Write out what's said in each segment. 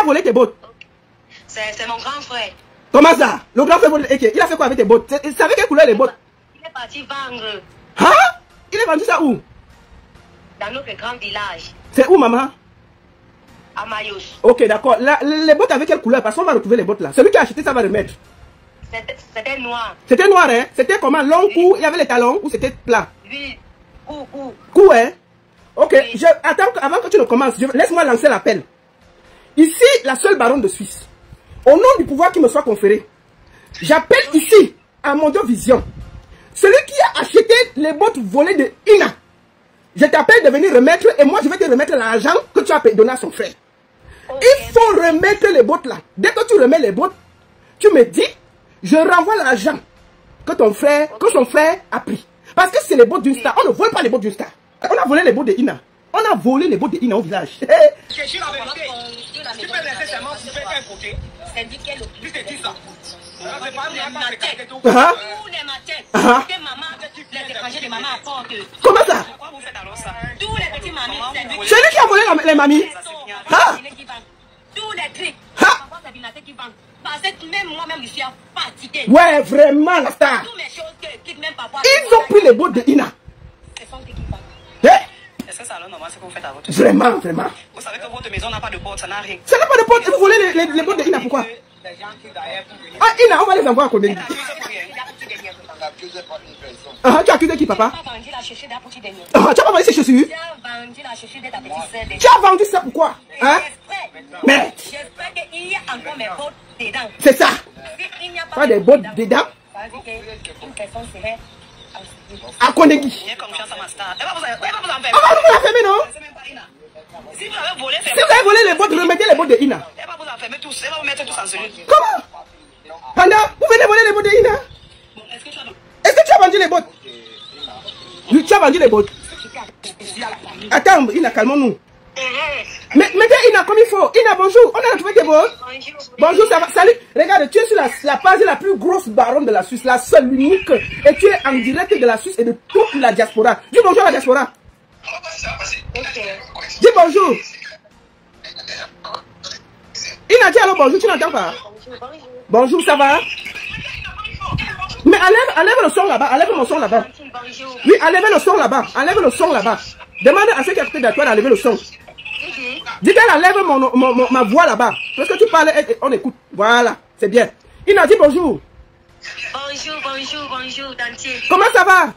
volé tes bottes? C'est mon grand frère. Comment ça? Le grand frère volé. Il a fait quoi avec tes bottes? Il savait quelle couleur les bottes? Il est parti vendre. Hein? Il a vendu ça où? Dans notre grand village. C'est où, maman? À Mayos. Ok, d'accord. Les bottes avec quelle couleur? Parce qu'on va retrouver les bottes là. Celui qui a acheté ça va remettre. C'était noir. C'était noir, hein? C'était comment? Long cou, il y avait les talons ou c'était plat? Oui, cou. Cou, hein? Ok, Oui. attends, avant que tu ne commences, laisse-moi lancer l'appel. Ici, la seule baronne de Suisse. Au nom du pouvoir qui me soit conféré, j'appelle ici, à Mondovision, celui qui a acheté les bottes volées de Ina. Je t'appelle de venir remettre et moi je vais te remettre l'argent que tu as donné à son frère. Okay. Il faut remettre les bottes là. Dès que tu remets les bottes, tu me dis, je renvoie l'argent que ton frère, que son frère a pris. Parce que c'est les bottes d'une star. On ne vole pas les bottes d'une star. On a volé les bottes de Ina. On a volé les bottes de Ina au village. Je suis la vérité. Tu peux laisser seulement pour faire un côté. C'est dit qu'elle Je te dis ça. Tous les matins, que maman, les étrangers de maman apportent. Comment ça? Pourquoi vous faites alors ça? Tous les petits mamies, C'est lui qui a volé les mamies. Ah. tous les trucs. Ah. Papa, c'est Binaté qui vend. Parce que même moi-même, je suis fatigué. Ouais, vraiment la star. Toutes mes choses que quitte même papa. Ils ont pris les bottes de Ina. Ce sont eux qui vendent. Eh, Est-ce que ça alors normal ce que vous faites à votre vraiment, vraiment. Vous savez que votre maison n'a pas de porte, ça n'a rien. Ça n'a pas de bottes. Vous volez les bottes de Ina, pourquoi? Les gens qui d'ailleurs pour venir. Ah, Ina, on va les envoyer à Kondengi. Ah, tu as accusé qui, papa? Tu as vendu la chercher d'un petit dernier. Ah, tu as pas vendu ces chaussures? Tu as vendu la chercher de ta petite sœur. Tu as vendu ça pourquoi? Hein? Mais, J'espère qu'il y a encore mes bottes dedans. c'est ça. S'il n'y a Pas des bottes dedans ça veut dire qu'une personne serait à Kondengi. Il y a comme chance à ma star. Elle va vous en faire. On va vous la fermer, non? C'est même pas Ina. Si vous avez volé, Si vous avez volé les bottes, remettez les bottes de Ina. elle va vous enfermer tous. Elle va vous mettre tous en cellule. Comment? Panda, vous venez voler les bottes de Ina? Bon, est-ce que tu as Est-ce que tu as vendu les bottes? Oui, tu as vendu les bottes. Attends, Ina, calmons-nous. Mettez Ina comme il faut. Ina, bonjour. On a retrouvé tes bottes. Bonjour, ça va. Salut. Regarde, tu es sur la page la plus grosse baronne de la Suisse, la seule, l'unique. Et tu es en direct de la Suisse et de toute la diaspora. Dis bonjour à la diaspora. Dis bonjour. Ina, dis alors bonjour, tu n'entends pas? Bonjour, ça va? Mais enlève le son là-bas, enlève mon son là-bas. Oui, enlève le son là-bas, enlève le son là-bas. Demande à ceux qui sont à côté de toi d'enlever le son. Dis qu'elle enlève ma voix là-bas. Parce que tu parles, on écoute. Voilà, c'est bien. Ina, dis bonjour. Bonjour, dentier. Comment ça va?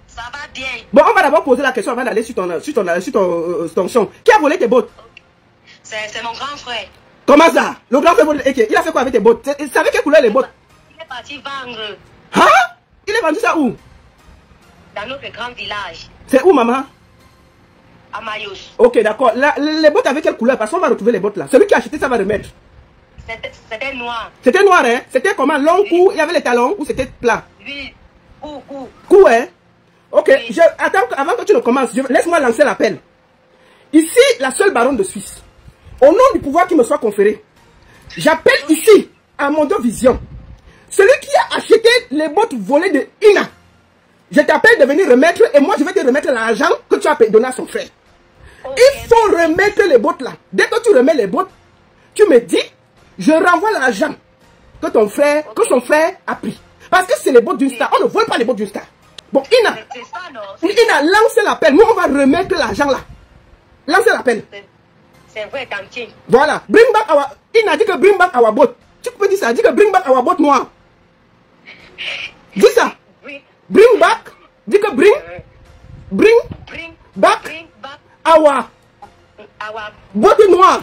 Ça va bien. Bon, on va d'abord poser la question avant d'aller sur ton son. Qui a volé tes bottes? C'est mon grand frère. Comment ça? Le grand frère volé. Il a fait quoi avec tes bottes? Il savait quelle couleur les bottes? Il est parti vendre Hein? Il a vendu ça où? dans notre grand village. C'est où, maman? À Mayos. Ok, d'accord. Les bottes avec quelle couleur? Parce qu'on va retrouver les bottes là. Celui qui a acheté ça va remettre. C'était noir. C'était noir, hein? C'était comment? Long cou, il y avait les talons ou c'était plat? Oui, cou. Cou, hein? Ok, Oui. attends, avant que tu ne commences, laisse-moi lancer l'appel. Ici, la seule baronne de Suisse. Au nom du pouvoir qui me soit conféré, j'appelle ici, à Mondovision, celui qui a acheté les bottes volées de Ina. Je t'appelle de venir remettre et moi je vais te remettre l'argent que tu as donné à son frère. Il faut remettre les bottes là. Dès que tu remets les bottes, tu me dis, je renvoie l'argent que ton frère, que son frère a pris. Parce que c'est les bottes d'une star. On ne vole pas les bottes d'une star. Bon, Ina, C'est ça, non? Ina, lance l'appel. Nous, on va remettre l'argent là. Lance l'appel. C'est vrai, dentier. Voilà. Bring back our... Ina dit que bring back our boat. Tu peux dire ça. Dis que bring back our boat noir. Dis ça. Oui. Bring back. Dis que bring back Bring back our our boat noir.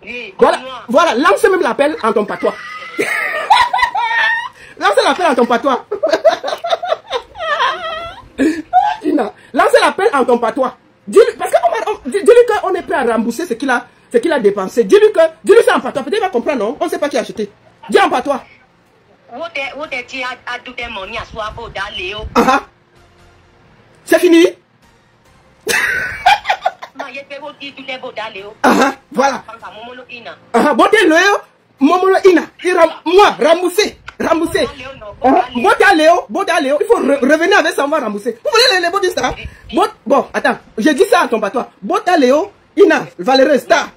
oui, Voilà. noir. Voilà. Lance même l'appel en ton patois. Lance l'appel en ton patois. Ina, lance l'appel en ton patois. Dis-lui, parce que dis-lui qu'on est prêt à rembourser ce qu'il a dépensé. Dis-lui ça en patois. Peut-être il va comprendre, non? On ne sait pas qui a acheté. Dis en patois. C'est fini? Voilà. Bote Léo, Momolo Ina. Moi, rembourser. Bote Léo, il faut revenir avec ça, on va rembourser. Vous voulez les bottes du star? Bon, attends, j'ai dit ça à ton patois. Bote Léo, Ina, Valérie Star.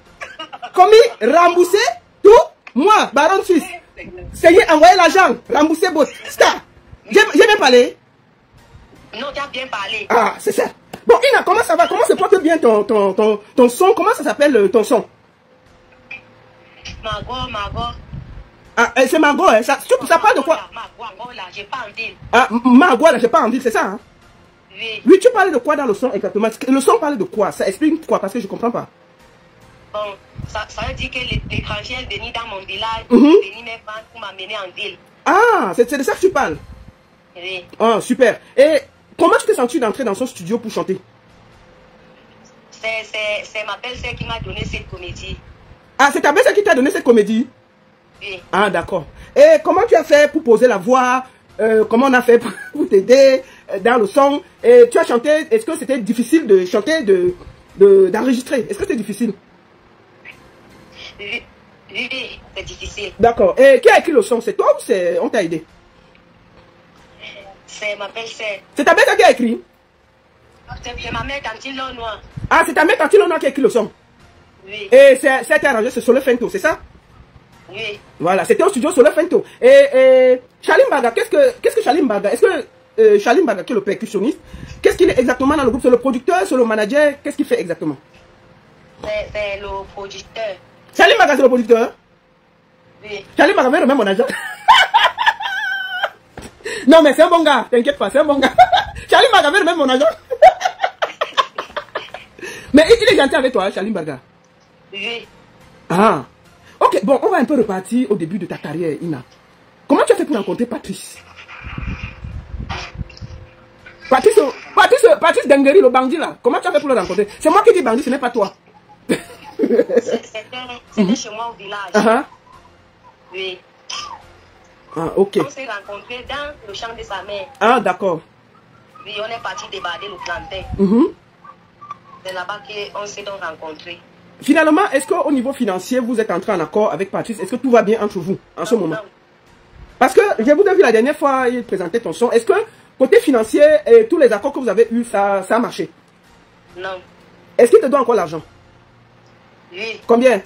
commis, rembourser tout. Moi, baron suisse. C'est envoyer l'argent, rembourser bot. Star. J'ai bien parlé. Non, tu as bien parlé. Ah, c'est ça. Bon, Ina, comment ça va? Comment se porte bien ton son? Comment ça s'appelle ton son? Margot. Ah, c'est Margot, hein? Ça parle de quoi? Margot, là, j'ai pas en ville. Ah, Margot, là, j'ai pas en ville, c'est ça, hein? Oui. Oui, tu parles de quoi dans le son exactement? Le son parle de quoi? Ça explique quoi? Parce que je comprends pas. Bon, ça veut dire que l'étranger est venu dans mon village, Mhm. est venu me prendre pour m'amener en ville. Ah, c'est de ça que tu parles? Oui. Ah, super. Et comment tu t'es senti d'entrer dans son studio pour chanter? C'est ma belle-sœur qui m'a donné cette comédie. Ah, c'est ta belle-sœur qui t'a donné cette comédie? Oui. Ah, d'accord. Et comment tu as fait pour poser la voix? Comment on a fait pour t'aider dans le son? Et tu as chanté, est-ce que c'était difficile de chanter, d'enregistrer? Est-ce que c'était difficile? Oui, c'est difficile. D'accord. Et qui a écrit le son? C'est toi ou on t'a aidé? C'est ma belle-sœur. C'est ta belle-sœur qui a écrit? C'est ma mère Tantine Noire. Ah, c'est ta mère Tantine Noire qui a écrit le son? Oui. Et ça a été arrangé sur Solo Fento, c'est ça? Oui. Voilà, c'était au studio Solo Fento. Et Charlie Mbaga, qu'est-ce que Charlie Mbaga? Est-ce que Charlie Mbaga, qui est le percussionniste, qu'est-ce qu'il est exactement dans le groupe? C'est le producteur, c'est le manager? Qu'est-ce qu'il fait exactement? C'est le producteur. Charlie Mbaga, c'est le producteur? Oui. Charlie Mbaga, même mon agent. Non, mais c'est un bon gars, t'inquiète pas, c'est un bon gars. Charlie Mbaga, même mon agent. Mais il est gentil avec toi, Charlie Mbaga? Oui. Ah. Ok, bon, on va un peu repartir au début de ta carrière, Ina. Comment tu as fait pour rencontrer Patrice? Patrice Dengeri, le bandit là. Comment tu as fait pour le rencontrer? C'est moi qui dis bandit, ce n'est pas toi. C'était chez moi au village. Uh-huh. Oui. Ah, ok. On s'est rencontrés dans le champ de sa mère. Ah, d'accord. Oui, on est parti débarder le plantain. Mm-hmm. C'est là-bas qu'on s'est donc rencontrés. Finalement, est-ce qu'au niveau financier, vous êtes entré en accord avec Patrice? Est-ce que tout va bien entre vous en ce moment? Non. Parce que je vous ai vu la dernière fois, il présentait ton son. Est-ce que côté financier, et tous les accords que vous avez eus, ça a marché? Non. Est-ce qu'il te doit encore l'argent? Oui. Combien?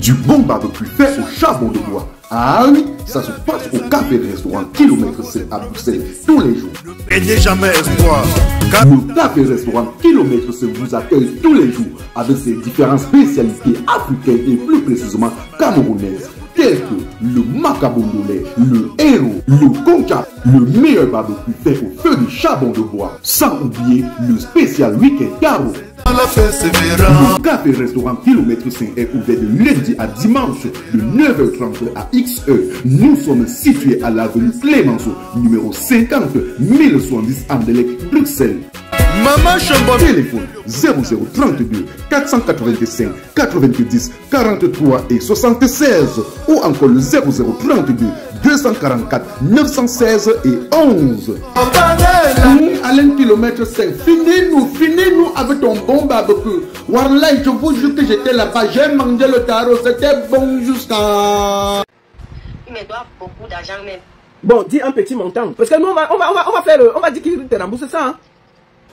Du bon barbecue fait au charbon de bois. Ah oui, ça se passe au café restaurant Kilomètre 7 à Bruxelles tous les jours. Et n'est jamais espoir. Le café restaurant Kilomètre 7 vous accueille tous les jours avec ses différentes spécialités africaines et plus précisément camerounaises, telles que le macabondolais, le héros, le conca, le meilleur barbecue fait au feu de charbon de bois. Sans oublier le spécial week-end carreau. Le café restaurant Kilomètre 5 est ouvert de lundi à dimanche de 9h30 à XE. Nous sommes situés à l'avenue Clémenceau, numéro 50 1070 Anderlecht, Bruxelles. Maman Chambon. Téléphone 0032 485 90 43 et 76 ou encore le 0032 244 916 et 11. Alain Kilomètre 5, finis-nous avec ton bon barbecue. Warlai, je vous jure que j'étais là-bas, j'ai mangé le tarot, c'était bon jusqu'à... Il me doit beaucoup d'argent même. Bon, dis un petit montant. Parce que nous, on va dire qu'il te rembourse ça. Hein?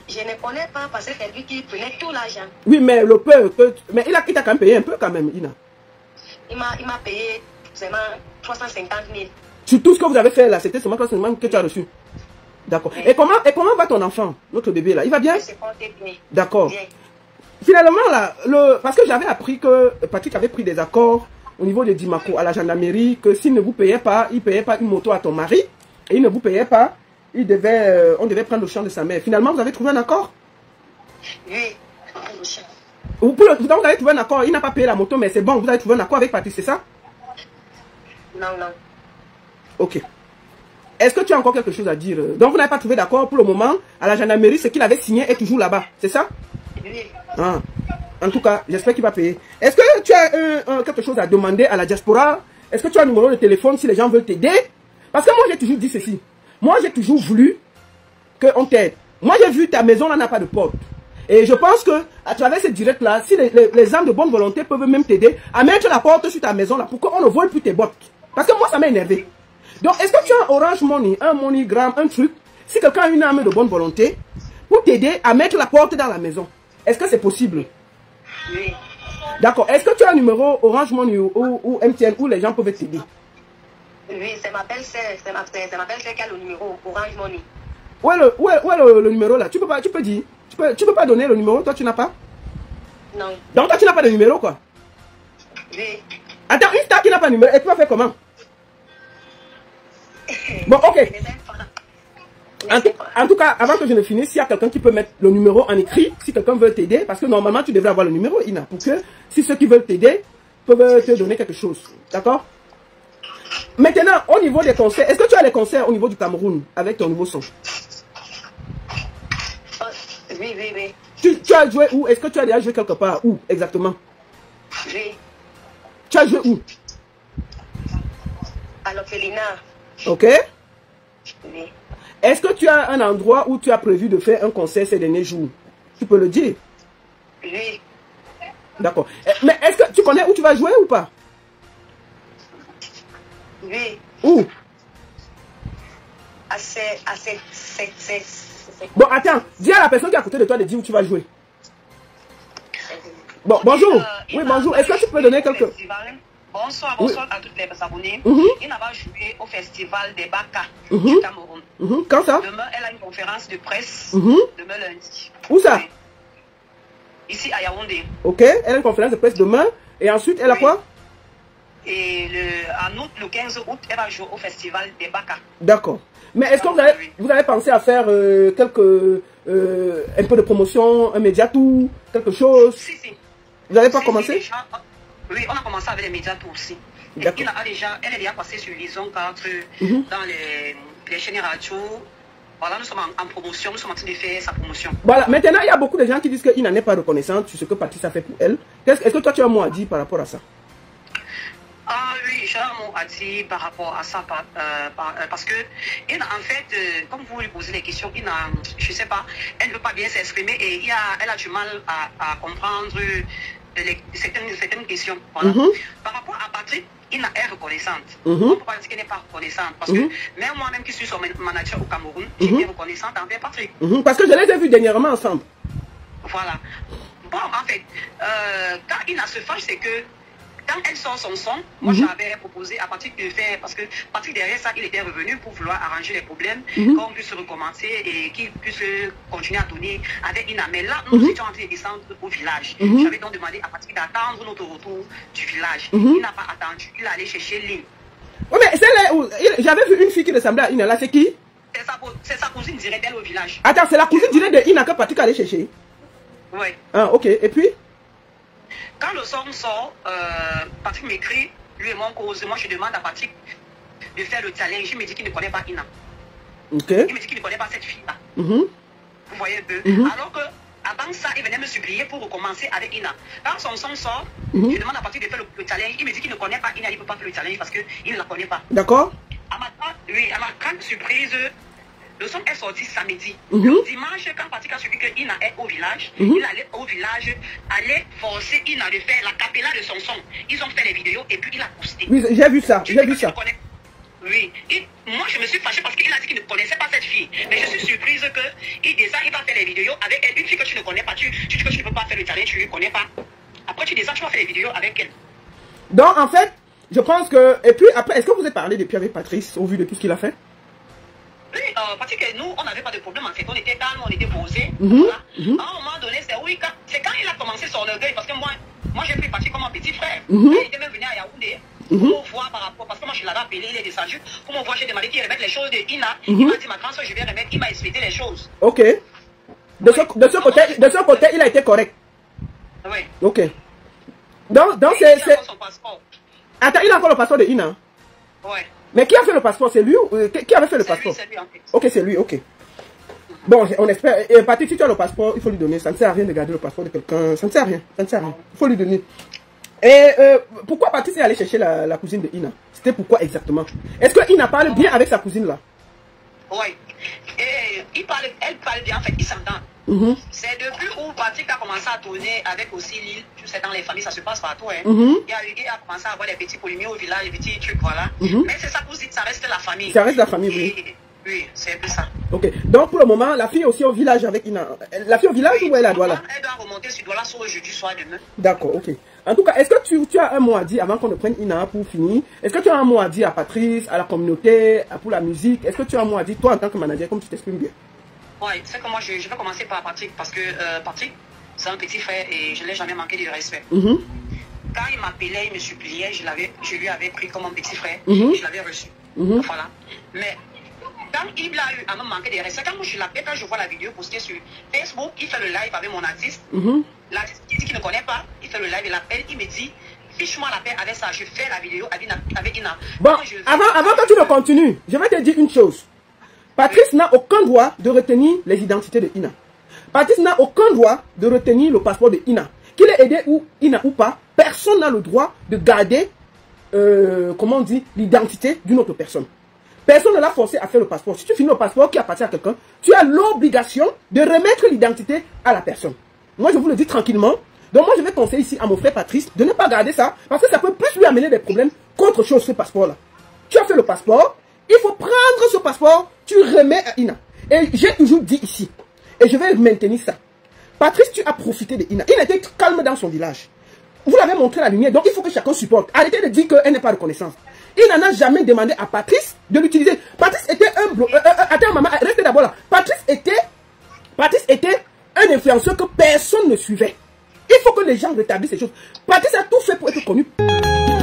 Je ne connais pas parce que c'est lui qui prenait tout l'argent. Oui, mais le peu, mais il t'a quand même payé un peu quand même, Ina. Il m'a payé seulement 350 000. Sur tout ce que vous avez fait là, c'était seulement 350 000 que tu as reçu. D'accord. Oui. Et comment va ton enfant, notre bébé là? Il va bien? Il se portait bien. D'accord. Bien. Finalement là, parce que j'avais appris que Patrick avait pris des accords au niveau de Dimako à la gendarmerie, que s'il ne vous payait pas, il ne payait pas une moto à ton mari, et il ne vous payait pas, on devait prendre le champ de sa mère. Finalement, vous avez trouvé un accord? Oui. Donc vous avez trouvé un accord, il n'a pas payé la moto, mais c'est bon, vous avez trouvé un accord avec Patrick, c'est ça? Non, non. Ok. Est-ce que tu as encore quelque chose à dire? Donc vous n'avez pas trouvé d'accord pour le moment. À la gendarmerie, ce qu'il avait signé est toujours là-bas, c'est ça? Oui. Ah. En tout cas, j'espère qu'il va payer. Est-ce que tu as quelque chose à demander à la diaspora? Est-ce que tu as un numéro de téléphone si les gens veulent t'aider? Parce que moi, j'ai toujours dit ceci. Moi, j'ai toujours voulu qu'on t'aide. Moi, j'ai vu ta maison, là, n'a pas de porte. Et je pense que à travers ce direct-là, si les âmes de bonne volonté peuvent même t'aider à mettre la porte sur ta maison, là, pour qu'on ne vole plus tes bottes. Parce que moi, ça m'a énervé. Donc, est-ce que tu as un Orange Money, un MoneyGram, un truc, si quelqu'un a une âme de bonne volonté, pour t'aider à mettre la porte dans la maison? Est-ce que c'est possible? Oui. D'accord. Est-ce que tu as un numéro Orange Money ou MTN où les gens peuvent t'aider? Oui, c'est ma belle-sœur qui a le numéro Orange Money. Où est le numéro là? Tu peux dire. Tu peux pas donner le numéro, toi tu n'as pas? Non. Donc toi tu n'as pas de numéro quoi? Oui. Attends, une star qui n'a pas de numéro, et tu vas faire comment? Bon, ok. En tout cas, avant que je ne finisse, s'il y a quelqu'un qui peut mettre le numéro en écrit, si quelqu'un veut t'aider, parce que normalement tu devrais avoir le numéro, Ina, pour que si ceux qui veulent t'aider peuvent te donner quelque chose. D'accord? Maintenant, au niveau des concerts, est-ce que tu as les concerts au niveau du Cameroun avec ton nouveau son? Oui, oui, oui. Tu as joué où? Est-ce que tu as déjà joué quelque part? Où exactement? Oui. Tu as joué où? À l'orphelinat. Ok. Oui. Est-ce que tu as un endroit où tu as prévu de faire un concert ces derniers jours? Tu peux le dire? Oui. D'accord. Mais est-ce que tu connais où tu vas jouer ou pas? Oui. Où? Bon, attends. Dis à la personne qui est à côté de toi de dire où tu vas jouer. Bon, bonjour. Oui, bonjour. Est-ce que tu peux donner quelques... Bonsoir, bonsoir à toutes les abonnés. Il n'a pas joué au festival des Baka du Cameroun. Quand ça? Demain, elle a une conférence de presse. Demain lundi. Où ça? Ici à Yaoundé. Ok, elle a une conférence de presse demain. Et ensuite, elle a quoi? Et en août, le 15 août, elle va jouer au festival des Baka. D'accord. Mais est-ce que vous avez pensé à faire un peu de promotion, un média tour, quelque chose? Si. Vous n'avez pas commencé? Oui, on a commencé avec les médias tours aussi. Elle est déjà passée sur Lison 4 dans les chaînes radio. Voilà, nous sommes en promotion, nous sommes en train de faire sa promotion. Voilà, maintenant, il y a beaucoup de gens qui disent qu'il n'en est pas reconnaissante sur ce que Patrice a fait pour elle. Est-ce que toi, tu as un mot à dire par rapport à ça? Ah oui, j'ai un mot à dire par rapport à ça, parce que, en fait, comme vous lui posez des questions, je ne sais pas, elle ne veut pas bien s'exprimer et elle a du mal à comprendre certaines questions. Voilà. Par rapport à Patrick, Ina est reconnaissante. On ne peut pas dire qu'elle n'est pas reconnaissante. Parce que même moi-même qui suis son manager au Cameroun, j'étais reconnaissante envers Patrick. Parce que je les ai vus dernièrement ensemble. Voilà. Bon, en fait, quand Ina se fâche, c'est que quand elle sort son son, moi j'avais proposé à Patrick de faire, parce que Patrick derrière ça, il était revenu pour vouloir arranger les problèmes, qu'on puisse recommencer et qu'il puisse continuer à donner avec Ina. Mais là, nous étions en train de descendre au village. J'avais donc demandé à Patrick d'attendre notre retour du village. Il n'a pas attendu, il est allé chercher Lynn. Oui, mais c'est là où j'avais vu une fille qui ressemblait à Ina, là, c'est qui? C'est sa cousine directe d'elle au village. Attends, c'est la cousine directe de Ina que Patrick allait chercher? Oui. Ah, ok, et puis? Quand le son sort, Patrick m'écrit, lui et mon cause. Moi, je demande à Patrick de faire le challenge. Il me dit qu'il ne connaît pas Ina. Okay. Il me dit qu'il ne connaît pas cette fille-là. Vous voyez un peu. Alors que, avant ça, il venait me supplier pour recommencer avec Ina. Quand son son sort, je demande à Patrick de faire le challenge. Il me dit qu'il ne connaît pas Ina, il ne peut pas faire le challenge parce qu'il ne la connaît pas. D'accord. À ma grande surprise, le son est sorti samedi. Le dimanche, quand Patrick a suivi que Ina est au village, il allait au village, allait forcer Ina de faire la capella de son son. Ils ont fait les vidéos et puis il a posté. Oui, j'ai vu ça, j'ai vu ça. Oui, moi je me suis fâchée parce qu'il a dit qu'il ne connaissait pas cette fille. Mais je suis surprise qu'il descend, il va faire les vidéos avec elle. Une fille que tu ne connais pas, tu dis que tu ne peux pas faire le challenge, tu ne lui connais pas. Après tu descends, tu vas faire les vidéos avec elle. Donc en fait, je pense que... Et puis après, est-ce que vous avez parlé depuis avec Patrice au vu de tout ce qu'il a fait? Oui, parce que nous, on n'avait pas de problème en fait. On était calme, on était posés. Voilà. À un moment donné, c'est quand il a commencé son orgueil, parce que moi j'ai pris Patrick comme un petit frère. Il était même venu à Yaoundé. Pour voir par rapport, parce que moi je l'avais appelé, il est descendu. Pour me voir, j'ai demandé qu'il remette les choses de Ina. Il m'a dit, ma grande soeur, je vais remettre. Il m'a expliqué les choses. Ok. De ce côté, il a été correct. Oui. Ok. Donc c'est... Il a encore son passeport. Attends, il a encore le passeport de Ina? Oui. Mais qui a fait le passeport? C'est lui ou qui avait fait le passeport? C'est lui en fait. Ok, c'est lui, ok. Bon, on espère. Patrick, si tu as le passeport, il faut lui donner. Ça ne sert à rien de garder le passeport de quelqu'un. Ça ne sert à rien. Ça ne sert à rien. Il faut lui donner. Et pourquoi Patrick est allé chercher la cousine de Ina? C'était pourquoi exactement? Est-ce que Ina parle bien avec sa cousine là? Oui. Et elle parle bien, en fait, ils s'entendent. C'est depuis où Patrick a commencé à tourner avec aussi Lille, tu sais, dans les familles, ça se passe partout. Hein. Il a commencé à avoir des petits polémiques au village, des petits trucs, voilà. Mais c'est sa cousine, ça reste la famille. Ça reste la famille, oui. Oui, c'est un peu ça. Ok. Donc pour le moment, la fille est aussi au village avec Ina. La fille au village ou elle est à Douala? Elle doit remonter sur Douala soit aujourd'hui, soit demain. D'accord, ok. En tout cas, est-ce que tu as un mot à dire avant qu'on ne prenne Ina pour finir? Est-ce que tu as un mot à dire à Patrice, à la communauté, pour la musique? Est-ce que tu as un mot à dire toi en tant que manager, comme tu t'exprimes bien? Oui, c'est que moi je vais commencer par Patrick parce que Patrick, c'est un petit frère et je ne l'ai jamais manqué de respect. Quand il m'appelait, il me suppliait, je lui avais pris comme un petit frère, je l'avais reçu. Voilà. Mais quand il a eu à me manquer de respect, quand moi je l'appelle, quand je vois la vidéo postée sur Facebook, il fait le live avec mon artiste. L'artiste qui dit qu'il ne connaît pas, il fait le live, il l'appelle, il me dit, fiche-moi la paix avec ça, je fais la vidéo avec Ina. Bon, avant que tu ne continues, je vais te dire une chose. Patrice n'a aucun droit de retenir les identités de Ina. Patrice n'a aucun droit de retenir le passeport de Ina. Qu'il ait aidé ou Ina ou pas, personne n'a le droit de garder, comment on dit, l'identité d'une autre personne. Personne ne l'a forcé à faire le passeport. Si tu finis le passeport qui appartient à quelqu'un, tu as l'obligation de remettre l'identité à la personne. Moi, je vous le dis tranquillement. Donc moi, je vais conseiller ici à mon frère Patrice de ne pas garder ça, parce que ça peut plus lui amener des problèmes qu'autre chose, ce passeport-là. Tu as fait le passeport, il faut prendre ce passeport, tu remets à Ina. Et j'ai toujours dit ici, et je vais maintenir ça. Patrice, tu as profité de Ina. Ina était calme dans son village. Vous l'avez montré la lumière, donc il faut que chacun supporte. Arrêtez de dire qu'elle n'est pas reconnaissante. Il n'en a jamais demandé à Patrice de l'utiliser. Patrice était attends maman, restez d'abord là. Patrice était un influenceur que personne ne suivait. Il faut que les gens rétablissent ces choses. Patrice a tout fait pour être connu.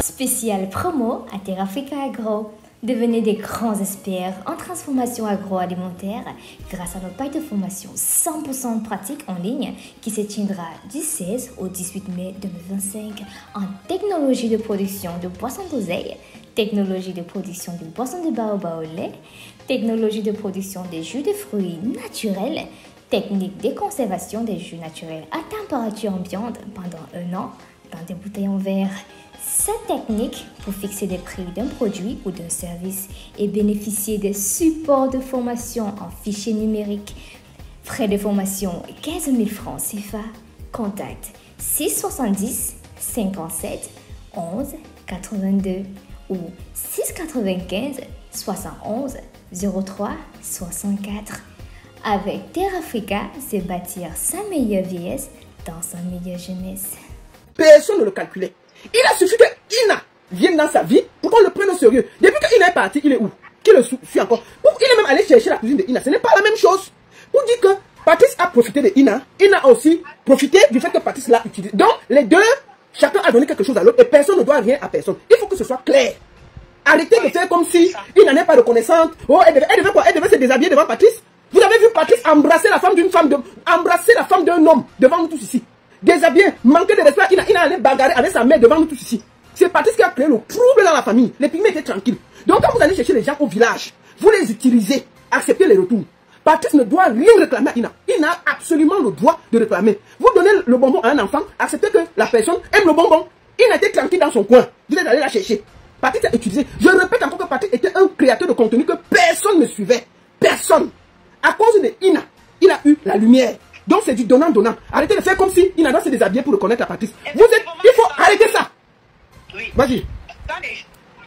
Spécial promo à Terrafrica Agro. Devenez des grands experts en transformation agroalimentaire grâce à nos pailles de formation 100% pratique en ligne qui se tiendra du 16 au 18 mai 2025 en technologie de production de boissons d'oseille, technologie de production de boissons de baobab au lait, technologie de production des jus de fruits naturels, technique de conservation des jus naturels à température ambiante pendant 1 an dans des bouteilles en verre. Cette technique pour fixer les prix d'un produit ou d'un service et bénéficier des supports de formation en fichier numérique. Frais de formation 15 000 francs CFA. Contact 670 57 11 82 ou 695 71 03 64. Avec Terrafrica, c'est bâtir sa meilleure vieillesse dans sa meilleure jeunesse. Personne ne le calculait. Il a suffi que Ina vienne dans sa vie pour qu'on le prenne au sérieux. Depuis que Ina est parti, il est où? Qui le suit encore? Il est même allé chercher la cuisine de Ina. Ce n'est pas la même chose. Pour dire que Patrice a profité de Ina, Ina a aussi profité du fait que Patrice l'a utilisé. Donc, les deux, chacun a donné quelque chose à l'autre et personne ne doit rien à personne. Il faut que ce soit clair. Arrêtez de faire comme si Ina n'est pas reconnaissante. Oh, elle devait quoi? Elle devait se déshabiller devant Patrice. Vous avez vu Patrice embrasser la femme d'une femme, embrasser la femme d'un homme devant nous tous ici. Déshabillé, manquer de respect, Ina allait bagarrer avec sa mère devant nous tous ici. C'est Patrice qui a créé le trouble dans la famille. Les pygmées étaient tranquilles. Donc quand vous allez chercher les gens au village, vous les utilisez, acceptez les retours. Patrice ne doit rien réclamer à Ina. Ina a absolument le droit de réclamer. Vous donnez le bonbon à un enfant, acceptez que la personne aime le bonbon. Ina était tranquille dans son coin. Vous êtes allé la chercher. Patrice a utilisé. Je répète encore que Patrice était un créateur de contenu que personne ne suivait. Personne. À cause de Ina, il a eu la lumière. Donc c'est du donnant-donnant. Arrêtez de faire comme si Ina doit se déshabiller pour reconnaître la Patrice. Il faut arrêter ça. Oui. Vas-y.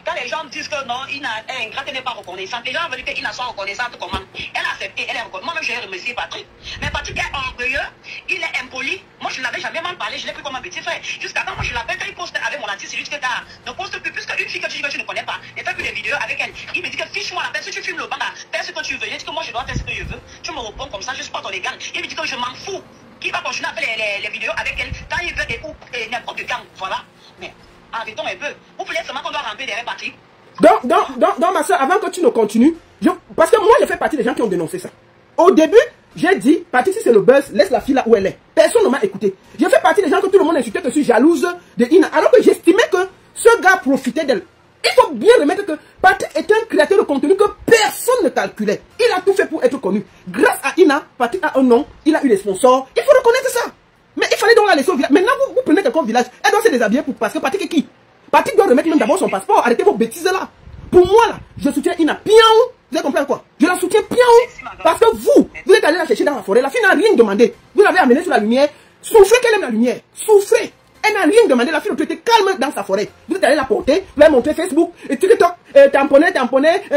Quand les gens disent que non, Ina est ingrate, n'est pas reconnaissante, les gens veulent que Ina soit reconnaissante comment? Elle a accepté, elle est reconnaissante. Moi-même, j'ai remercié Patrick. Mais Patrick est orgueilleux, il est impoli. Moi, je ne l'avais jamais mal parlé, je l'ai pris comme un petit frère. Jusqu'à quand moi, je l'appelle quand il poste avec mon artiste, c'est juste que ne poste plus, puisque une fille que tu ne connais pas, et fait plus des vidéos avec elle. Il me dit que fiche-moi la peine, si tu filmes le banc, fais ce que tu veux. Il dit que moi, je dois faire ce que je veux. Tu me réponds comme ça, je suis pas ton égal. Il me dit que je m'en fous. Qui va continuer à faire les vidéos avec elle quand il veut et n'importe quand. Voilà. Mais arrêtons un peu. Vous voulez seulement qu'on doit ramper derrière Patrick? Donc, ma soeur, avant que tu ne continues, parce que moi, je fais partie des gens qui ont dénoncé ça. Au début, j'ai dit, Patrice, si c'est le buzz, laisse la fille là où elle est. Personne ne m'a écouté. Je fais partie des gens que tout le monde insultait que je suis jalouse de Ina, alors que j'estimais que ce gars profitait d'elle. Il faut bien remettre que Patrick est un créateur de contenu que personne ne calculait. Il a tout fait pour être connu. Grâce à Ina, Patrick a un nom, il a eu des sponsors. Il faut reconnaître ça. Mais il fallait donc la laisser au village. Maintenant, vous prenez quelqu'un au village, elle doit se déshabiller parce que Patrick est qui? Patrick doit remettre même d'abord son passeport. Arrêtez vos bêtises là. Pour moi là, je soutiens Ina. Piaou. Vous avez compris quoi? Je la soutiens piaou. Parce que vous êtes allé la chercher dans la forêt. La fille n'a rien demandé. Vous l'avez amenée sur la lumière. Souffrez qu'elle aime la lumière. Souffrez. Elle n'a rien demandé. La fille était calme dans sa forêt. Vous êtes allé la porter. Vous l'avez montré Facebook. Et TikTok. Tamponner.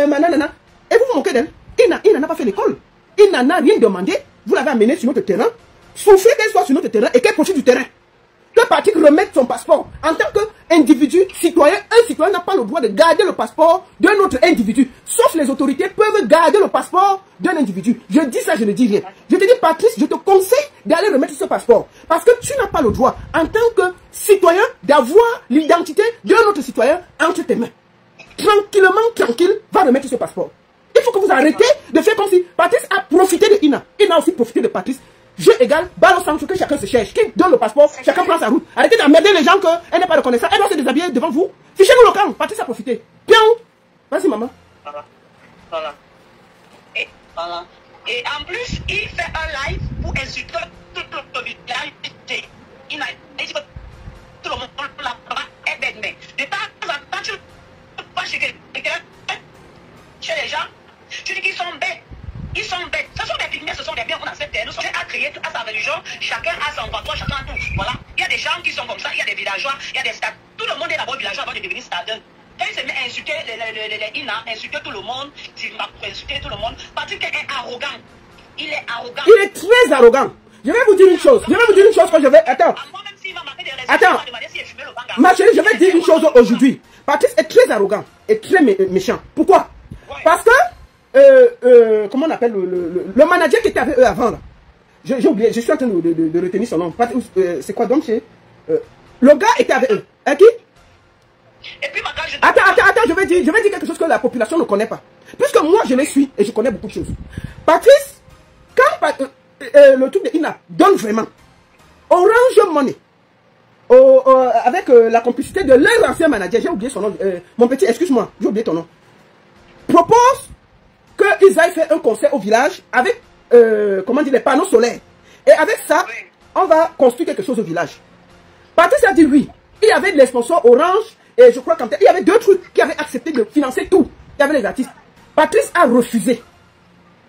Manana. Et vous vous moquez d'elle. Ina n'a pas fait l'école. Ina n'a rien demandé. Vous l'avez amené sur notre terrain. Souffrez qu'elle soit sur notre terrain et qu'elle profite du terrain. Que Patrick remette son passeport. En tant qu'individu, citoyen, un citoyen n'a pas le droit de garder le passeport d'un autre individu. Sauf les autorités peuvent garder le passeport d'un individu. Je dis ça, je ne dis rien. Je te dis, Patrice, je te conseille d'aller remettre ce passeport. Parce que tu n'as pas le droit, en tant que citoyen, d'avoir l'identité d'un autre citoyen entre tes mains. Tranquille, va remettre ce passeport. Il faut que vous arrêtez de faire comme si Patrice a profité de Ina. Ina a aussi profité de Patrice. Jeu égal, balle au centre, que chacun se cherche. Qui donne le passeport, chacun prend sa route. Arrêtez d'emmerder les gens qu'elle n'est pas reconnaissante. Elle doit se déshabiller devant vous. Fichez-nous le camp. Patrice a profité. Bien. Vas-y, maman. Voilà. Et en plus, il fait un live pour insulter tout le village. Il a dit que tout le monde là-bas est bête. Mais de temps en temps, tu vas chez quelqu'un, chez les gens, tu dis qu'ils sont bêtes. Ils sont bêtes. Ce sont des pygmées, ce sont des biens qu'on accepte. Nous sommes à créer à sa religion. Chacun a son patois, chacun a tout. Voilà. Il y a des gens qui sont comme ça. Il y a des villageois, il y a des stades. Tout le monde est d'abord villageois avant de devenir stade. Quand il se met à insulter les Ina, insulter tout le monde, insulter tout le monde, Patrick est arrogant. Il est arrogant. Il est très arrogant. Je vais vous dire une chose. Quand je vais. Attends. Attends. Ma chérie, je vais dire une chose aujourd'hui. Patrice est très arrogant et très méchant. Pourquoi? Parce que comment on appelle le manager qui était avec eux avant là. J'ai oublié, je suis en train de retenir son nom. C'est quoi donc le gars était avec eux. Hein, qui? Et puis, attends, je vais dire quelque chose que la population ne connaît pas. Puisque moi je les suis et je connais beaucoup de choses. Patrice, quand le truc de Ina donne vraiment Orange Money avec la complicité de leur ancien manager, j'ai oublié son nom, mon petit, excuse-moi, j'ai oublié ton nom, propose qu'ils aillent faire un concert au village avec, comment dire, les panneaux solaires. Et avec ça, on va construire quelque chose au village. Patrice a dit oui. Il y avait des sponsors Orange, et je crois qu'il y avait deux trucs qui avaient accepté de financer tout. Il y avait les artistes. Patrice a refusé.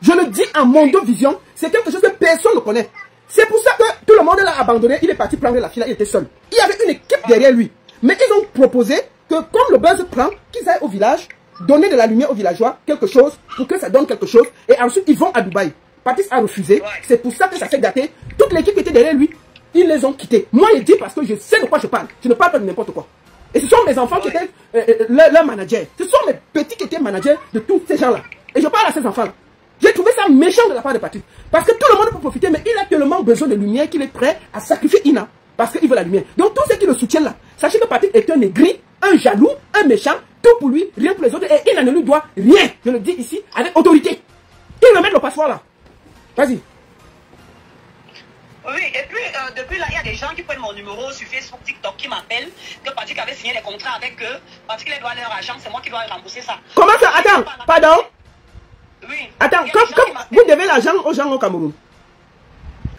Je le dis en Mondovision, c'est quelque chose que personne ne connaît. C'est pour ça que tout le monde l'a abandonné. Il est parti prendre la file, il était seul. Il y avait une équipe derrière lui. Mais ils ont proposé que, comme le buzz prend, qu'ils aillent au village, donner de la lumière aux villageois, quelque chose, pour que ça donne quelque chose, et ensuite ils vont à Dubaï. Patrice a refusé, c'est pour ça que ça s'est gâté. Toute l'équipe qui était derrière lui, ils les ont quittés. Moi, je dis parce que je sais de quoi je parle. Je ne parle pas de n'importe quoi. Et ce sont mes enfants qui étaient leurs managers. Ce sont mes petits qui étaient managers de tous ces gens-là. Et je parle à ces enfants-là. J'ai trouvé ça méchant de la part de Patrice. Parce que tout le monde peut profiter, mais il a tellement besoin de lumière qu'il est prêt à sacrifier Ina. Parce qu'il veut la lumière. Donc tous ceux qui le soutiennent là, sachez que Patrice est un aigri, un jaloux, un méchant, tout pour lui, rien pour les autres, et Ina ne lui doit rien. Je le dis ici avec autorité. Il remet le passeport là. Vas-y. Oui, et puis depuis là, il y a des gens qui prennent mon numéro sur Facebook, TikTok, qui m'appellent que Patrick avait signé des contrats avec eux, parce qu'il doit leur argent, c'est moi qui dois rembourser ça. Comment ça? Attends, pardon? Oui. Attends, comme vous devez l'argent aux gens au Cameroun.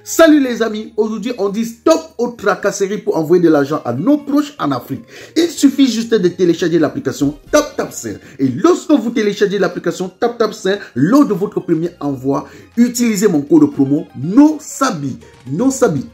Salut les amis, aujourd'hui on dit stop aux tracasseries pour envoyer de l'argent à nos proches en Afrique. Il suffit juste de télécharger l'application TapTapSend. Et lorsque vous téléchargez l'application TapTapSend, lors de votre premier envoi, utilisez mon code promo NOSABI,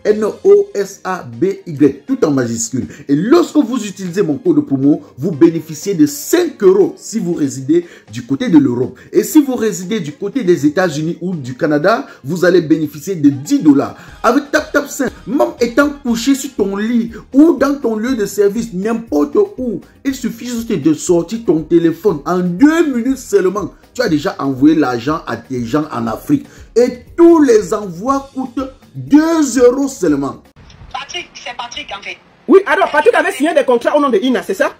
N-O-S-A-B-Y, tout en majuscule. Et lorsque vous utilisez mon code promo, vous bénéficiez de 5 € si vous résidez du côté de l'Europe. Et si vous résidez du côté des États-Unis ou du Canada, vous allez bénéficier de 10 $. Avec TapTapSend, même étant couché sur ton lit ou dans ton lieu de service, n'importe où, il suffit juste de sortir ton téléphone. En 2 minutes seulement, tu as déjà envoyé l'argent à tes gens en Afrique. Et tous les envois coûtent 2 € seulement. Patrick, c'est Patrick en fait. Oui, alors Patrick avait signé des contrats au nom de Ina, c'est ça?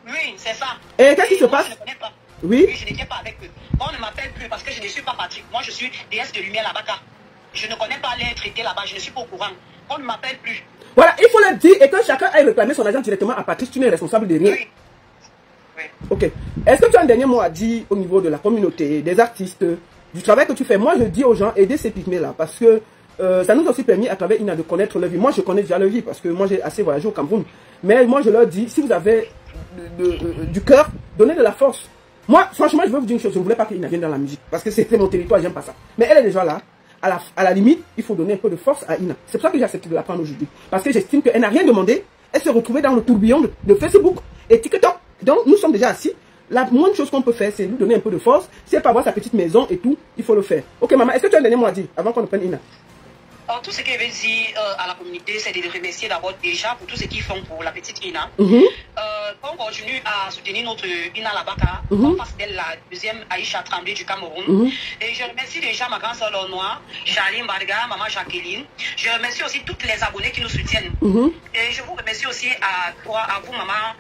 Oui, c'est ça. Et qu'est-ce qui se passe? Je ne connais pas. Oui. Je n'étais pas avec eux. On ne m'appelle plus parce que je ne suis pas Patrick. Moi, je suis déesse de lumière là-bas. Je ne connais pas les traités là-bas, je ne suis pas au courant. On ne m'appelle plus. Voilà, il faut le dire et que chacun aille réclamer son argent directement à Patrice. Tu n'es responsable de rien. Oui. Oui. Ok. Est-ce que tu as un dernier mot à dire au niveau de la communauté, des artistes, du travail que tu fais? Moi, je dis aux gens, aidez ces pygmées-là parce que ça nous a aussi permis à travers Ina de connaître leur vie. Moi, je connais déjà leur vie parce que moi, j'ai assez voyagé au Cameroun. Mais moi, je leur dis, si vous avez du cœur, donnez de la force. Moi, franchement, je vais vous dire une chose. Je ne voulais pas qu'Ina vienne dans la musique parce que c'était mon territoire, j'aime pas ça. Mais elle est déjà là. À la limite, il faut donner un peu de force à Ina. C'est pour ça que j'ai accepté de la prendre aujourd'hui. Parce que j'estime qu'elle n'a rien demandé. Elle s'est retrouvée dans le tourbillon de Facebook et TikTok. Donc, nous sommes déjà assis. la moindre chose qu'on peut faire, c'est lui donner un peu de force. Si elle peut avoir sa petite maison et tout, il faut le faire. Ok, maman, est-ce que tu as un dernier mot à dire avant qu'on ne prenne Ina? Tout ce qu'elle veut dire à la communauté, c'est de les remercier d'abord déjà pour tout ce qu'ils font pour la petite Ina. On continue à soutenir notre Ina Labaka, en face d'elle la deuxième Aïcha Tremblay du Cameroun. Et je remercie déjà ma grande soeur Noire, Charline Barga, maman Jacqueline. Je remercie aussi toutes les abonnés qui nous soutiennent. Et je vous remercie aussi à vous, maman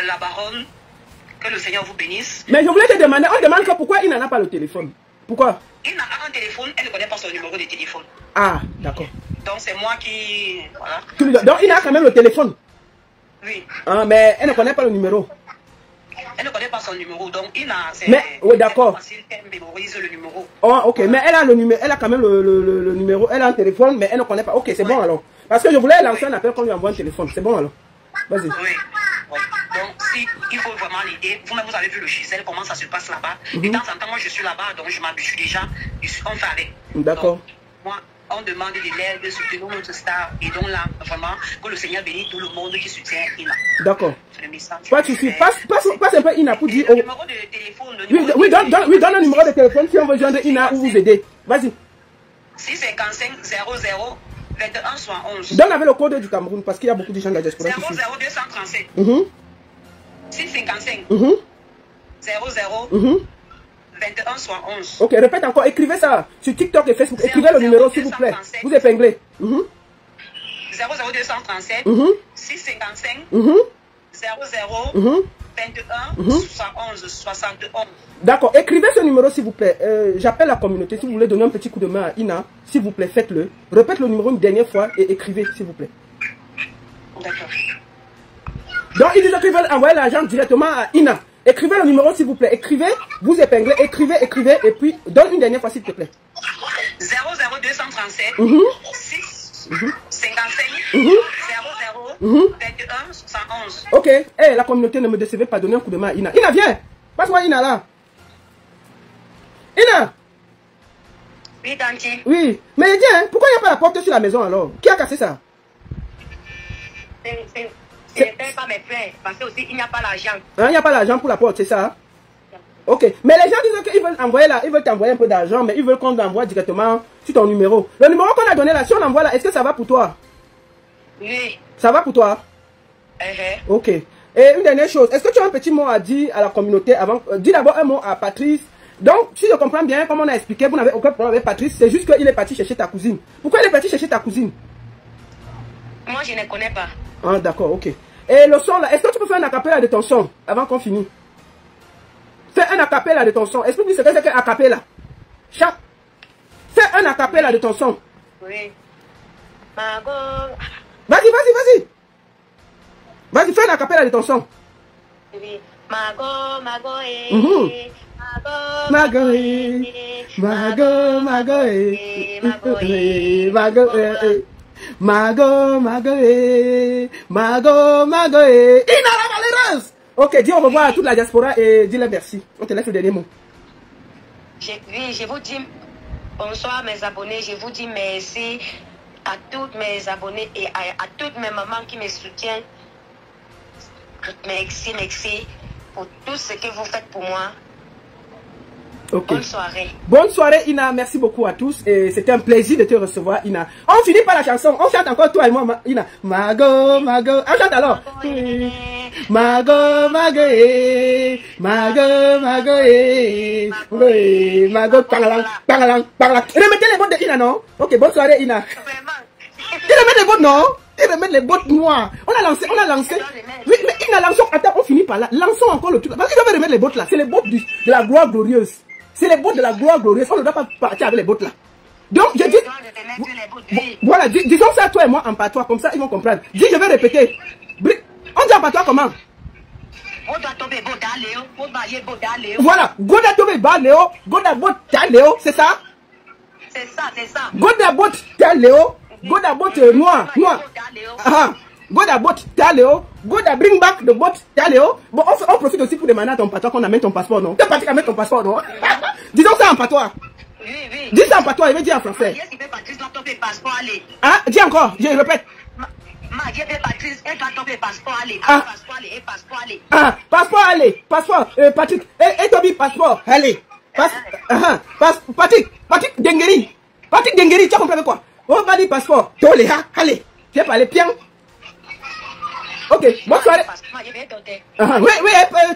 la baronne. Que le Seigneur vous bénisse. Mais je voulais te demander, on demande pourquoi Ina n'a pas le téléphone. Pourquoi? Ina a un téléphone, elle ne connaît pas son numéro de téléphone. Ah, d'accord. Donc c'est moi qui... Voilà. Donc Ina a quand même le téléphone? Oui. Ah, mais elle ne connaît pas le numéro. Elle ne connaît pas son numéro, donc Ina, c'est oui, d'accord. facile qu'elle mémorise le numéro. Oh, ok, mais elle a le numéro, elle a quand même le numéro, elle a un téléphone, mais elle ne connaît pas. Ok, c'est bon alors. Parce que je voulais lancer un appel qu'on lui envoie un téléphone. C'est bon alors. Vas-y. Oui. Donc, si il faut vraiment l'aider, vous-même vous avez vu le Gisèle, comment ça se passe là-bas. De temps en temps, moi je suis là-bas, donc je m'habitue déjà, on fait avec. D'accord. Moi, on demande de l'aide, de soutenir notre star, et donc là, vraiment, que le Seigneur bénisse tout le monde qui soutient Ina. D'accord. C'est le message. Pas de souci. Passe un peu Ina pour dire. Le numéro de téléphone. Oui, donne un numéro de téléphone si on veut joindre Ina ou vous aider. Vas-y. 655 00 21 71. Donne avec le code du Cameroun parce qu'il y a beaucoup de gens de la diaspora. 00237. 655 00 21 71. Ok, répète encore. Écrivez ça sur TikTok et Facebook. Écrivez le numéro s'il vous plaît. Vous épinglez. 00237 655 00 21 71 71. D'accord, écrivez ce numéro s'il vous plaît. J'appelle la communauté. Si vous voulez donner un petit coup de main à Ina, s'il vous plaît, faites-le. Répète le numéro une dernière fois et écrivez s'il vous plaît. D'accord. Donc ils disent qu'ils veulent envoyer l'argent directement à Ina. Écrivez le numéro s'il vous plaît. Écrivez, vous épinglez, écrivez et puis donne une dernière fois s'il te plaît. 00237 6 55 00 21 71. Ok, hey, la communauté ne me décevez pas, donner un coup de main à Ina. Ina, viens. Passe-moi Ina là. Ina. Oui, Tanti. Oui, mais viens, pourquoi il n'y a pas la porte sur la maison alors? Qui a cassé ça? Je ne paye pas mes frais parce que aussi il n'y a pas l'argent. Il n'y a pas l'argent pour la porte, c'est ça? Ok, mais les gens disent qu'ils veulent envoyer là, ils veulent t'envoyer un peu d'argent, mais ils veulent qu'on l'envoie directement sur ton numéro. Le numéro qu'on a donné là, si on l'envoie là, est-ce que ça va pour toi? Oui. Ça va pour toi? Ok. Et une dernière chose, est-ce que tu as un petit mot à dire à la communauté avant? Dis d'abord un mot à Patrice. Donc, si je comprends bien, comme on a expliqué, vous n'avez aucun problème avec Patrice, c'est juste qu'il est parti chercher ta cousine. Pourquoi il est parti chercher ta cousine? Moi, je ne connais pas. Ah, d'accord, ok. Et le son là, est-ce que tu peux faire un acapella de ton son avant qu'on finisse? Fais un acapella de ton son. Explique-moi ce que c'est qu'un acapella. Chante. Fais un acapella de ton son. Oui. Mago. Vas-y. Vas-y, fais un acapella de ton son. Oui. Mago, Ina la Valérance. Ok, dis au revoir à toute la diaspora et dis-leur merci. On te laisse le dernier mot. Oui, je vous dis bonsoir mes abonnés. Je vous dis merci à toutes mes abonnés et à toutes mes mamans qui me soutiennent. Merci pour tout ce que vous faites pour moi. Okay. Bonne soirée. Bonne soirée Ina, merci beaucoup à tous et c'était un plaisir de te recevoir Ina. On finit par la chanson, on chante encore toi et moi Ina. Mago, on chante alors. Mago, parlang. Remettez les bottes de Ina, non? Ok, bonne soirée Ina. Il remet les bottes, non? Il remet les bottes noires. On a lancé. Oui, mais Ina, lançons. Attends, on finit par là. Lançons encore le truc. Parce qu'il doit remettre les bottes là. C'est les bottes de la gloire glorieuse. C'est les bottes de la gloire glorieuse. On ne doit pas partir avec les bottes là. Donc, je dis. Voilà, disons ça toi et moi en patois. Comme ça, ils vont comprendre. Dis, je vais répéter. On dit en patois comment? Voilà. Goda tobe ba Léo. Goda bot ta Léo. C'est ça? C'est ça. Goda bot ta Léo. Goda bot noir. Goda bot ta Léo. Goda bring back the bot ta Léo. Bon, on profite aussi pour demander à ton patois qu'on amène ton passeport, non? T'es parti mettre ton passeport, non? Disons ça en patois. Oui. Dis ça en patois, il veut dire en français. Ah, dis encore, je répète. Patrice, elle doit tomber passeport, allez. Passeport, allez, passeport, allez. Ah, passeport, allez. Passeport, Patrick. Et Toby, passeport, allez. Patrick Dengeri. Patrick Dengeri, tu as compris quoi? On va dire passeport. Tolé, allez. Tu as parlé bien. Ok, bonne soirée. Oui,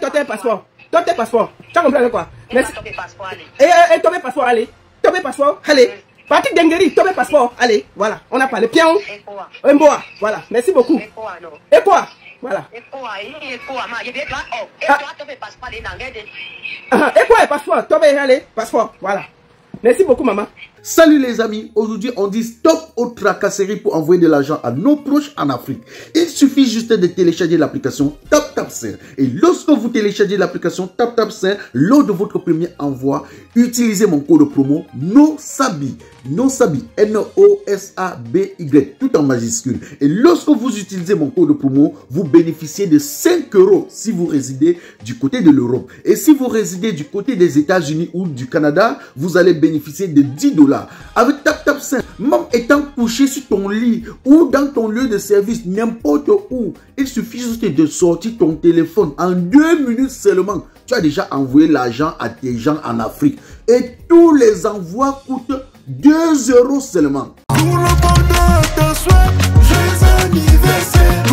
ton passeport. Ton passeport. Tu as compris quoi? Merci. Et ton passeport, allez. Ton passeport, allez. Patrick Dengeri, ton passeport, allez. Voilà, on a parlé bien. Mboa, voilà. Merci beaucoup. Et quoi? Voilà. Et quoi, passeport? Toi, allez, passeport. Voilà. Merci beaucoup, maman. Salut les amis, aujourd'hui on dit stop aux tracasseries pour envoyer de l'argent à nos proches en Afrique. Il suffit juste de télécharger l'application TapTapSend. Et lorsque vous téléchargez l'application TapTapSend, lors de votre premier envoi, utilisez mon code promo NOSABY, N-O-S-A-B-Y, tout en majuscule. Et lorsque vous utilisez mon code promo, vous bénéficiez de 5 € si vous résidez du côté de l'Europe. Et si vous résidez du côté des États-Unis ou du Canada, vous allez bénéficier de 10 $. Avec TapTapSend, même étant couché sur ton lit ou dans ton lieu de service, n'importe où, il suffit juste de sortir ton téléphone. En 2 minutes seulement, tu as déjà envoyé l'argent à tes gens en Afrique. Et tous les envois coûtent 2 € seulement. Tout le monde te souhaite joyeux anniversaire.